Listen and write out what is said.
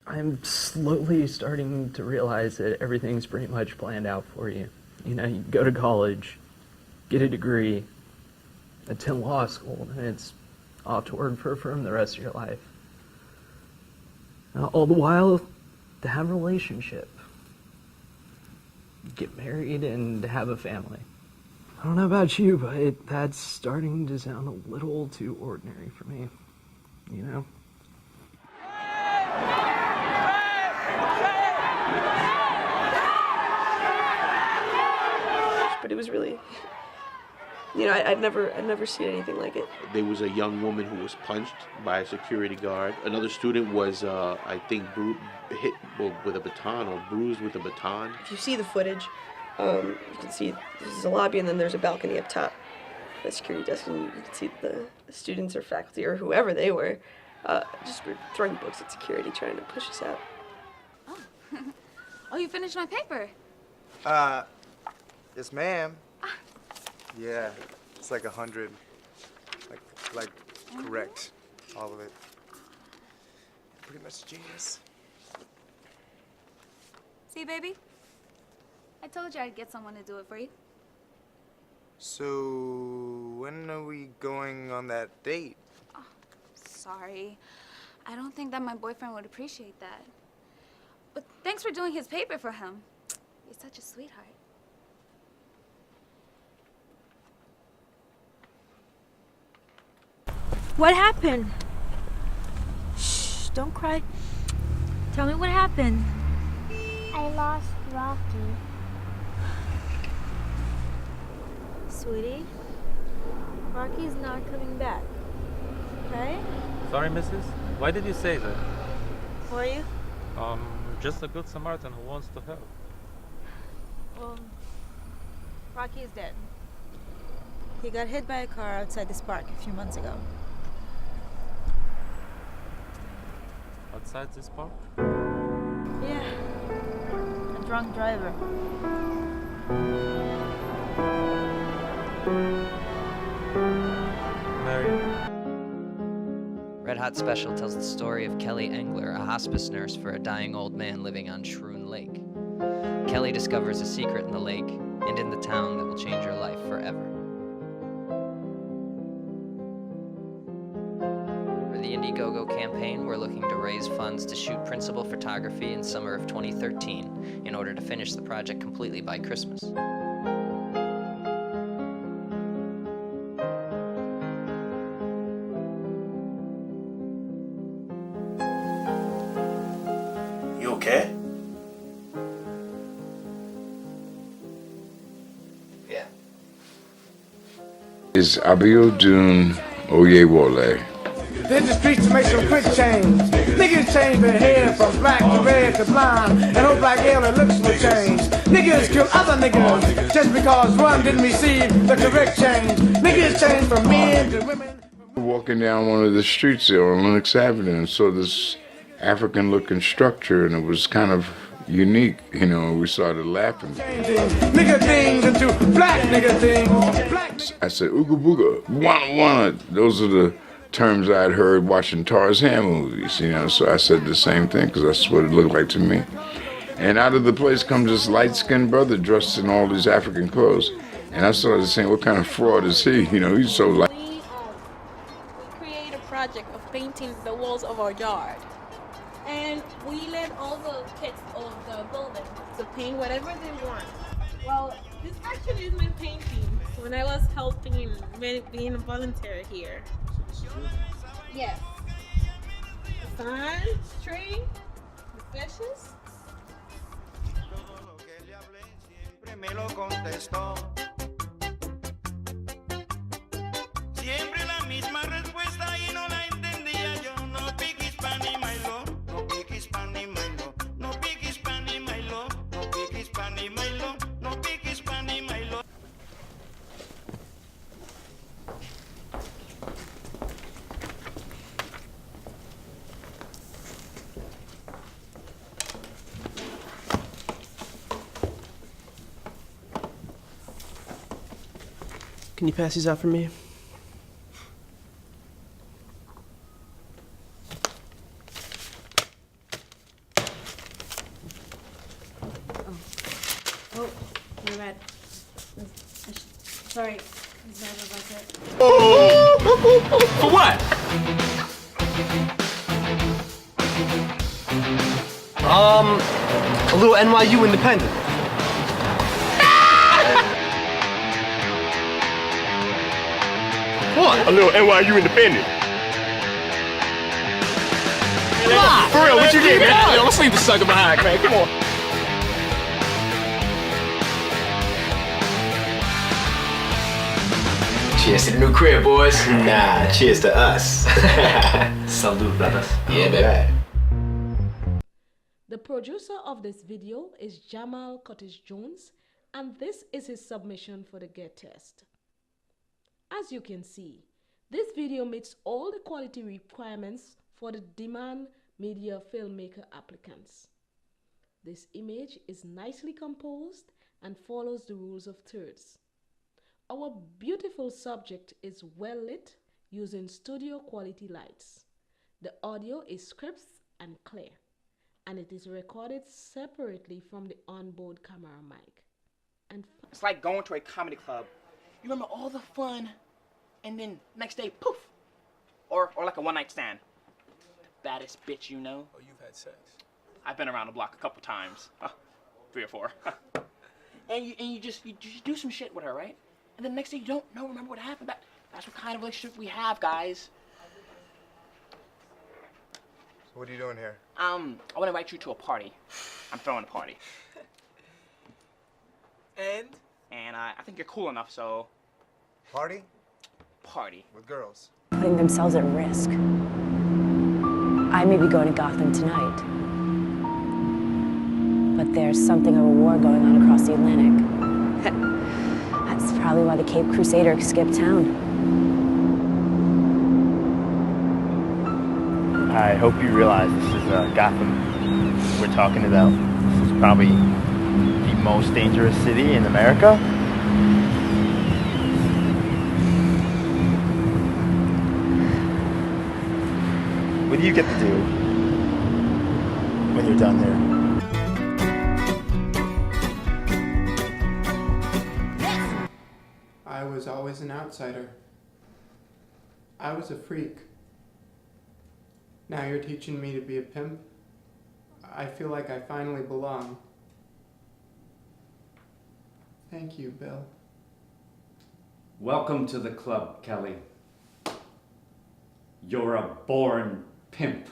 I'm slowly starting to realize that everything's pretty much planned out for you. You know, you go to college, get a degree, attend law school, and it's off to work for a firm the rest of your life. All the while, to have a relationship, get married, and have a family. I don't know about you, but that's starting to sound a little too ordinary for me, you know? But it was really, you know, I'd never seen anything like it. There was a young woman who was punched by a security guard. Another student was, I think, hit with a baton or bruised with a baton. If you see the footage, you can see this is a lobby and then there's a balcony up top, the security desk, and you can see the students or faculty or whoever they were just were throwing books at security trying to push us out. Oh, oh, you finished my paper? Yes, ma'am. Yeah, it's like 100. Like correct, all of it. Pretty much genius. See, baby? I told you I'd get someone to do it for you. So, when are we going on that date? Oh, sorry. I don't think that my boyfriend would appreciate that. But thanks for doing his paper for him. You're such a sweetheart. What happened? Shh, don't cry. Tell me what happened. I lost Rocky. Sweetie, Rocky's not coming back. Okay? Sorry, missus. Why did you say that? Who are you? Just a good Samaritan who wants to help. Well, Rocky is dead. He got hit by a car outside this park a few months ago. Outside this park? Yeah, a drunk driver. Mary? Red Hot Special tells the story of Kelly Engler, a hospice nurse for a dying old man living on Shroon Lake. Kelly discovers a secret in the lake and in the town that will change her life forever. For the Indiegogo campaign, we're looking to raise funds to shoot principal photography in summer of 2013 in order to finish the project completely by Christmas. You okay? Yeah. Is Abiodun Oyewole. Hit the streets to make some quick change. Niggas change their hair from black to red to blonde, and hope like hell their looks will change. Niggas kill other niggas just because one didn't receive the correct change. Niggas change from men to women. Walking down one of the streets there on Lenox Avenue and saw this African-looking structure, and it was kind of unique, you know. We started laughing. Nigga things into black nigga things. I said, ooga booga, wanna wanna. Those are the terms I'd heard watching Tarzan movies, you know. So I said the same thing because that's what it looked like to me. And out of the place comes this light-skinned brother dressed in all these African clothes, and I started saying, what kind of fraud is he? You know, he's so light. We created a project of painting the walls of our yard. And we let all the kids of the building to paint whatever they want. Well, this actually is my painting when I was helping being a volunteer here. Yes. The sun, tree, the fishes. Siempre la misma respuesta y no la entendía yo. No pick Hispani, my lord. No pick Hispani, my lord. No pick Hispani, my lord. No pick Hispani, my lord. No pick Hispani, my lord. Can you pass these out for me? He's never like it. For what? A little NYU independent. What? A little NYU independent. For real, what you get, man? Yo, let's leave the sucker behind, man. Come on. Cheers to the new crib, boys. Nah, cheers to us. Salute, brothers. Yeah, baby. The producer of this video is Jamal, and this is his submission for the GET test. As you can see, this video meets all the quality requirements for the demand media filmmaker applicants. This image is nicely composed and follows the rules of thirds. Our beautiful subject is well lit using studio quality lights. The audio is crisp and clear, and it is recorded separately from the onboard camera mic. And it's like going to a comedy club. You remember all the fun, and then next day, poof! Or like a one-night stand. The baddest bitch you know. Oh, you've had sex. I've been around the block a couple times. 3 or 4. and you just do some shit with her, right? And then next day you don't remember what happened. That's what kind of relationship we have, guys. So what are you doing here? I want to invite you to a party. I'm throwing a party. And? And I think you're cool enough, so... Party? Party. With girls. Putting themselves at risk. I may be going to Gotham tonight, but there's something of a war going on across the Atlantic. That's probably why the Cape Crusader skipped town. I hope you realize this is Gotham we're talking about. This is probably the most dangerous city in America. What do you get to do when you're done there? I was always an outsider. I was a freak. Now you're teaching me to be a pimp. I feel like I finally belong. Thank you, Bill. Welcome to the club, Kelly. You're a born pimp.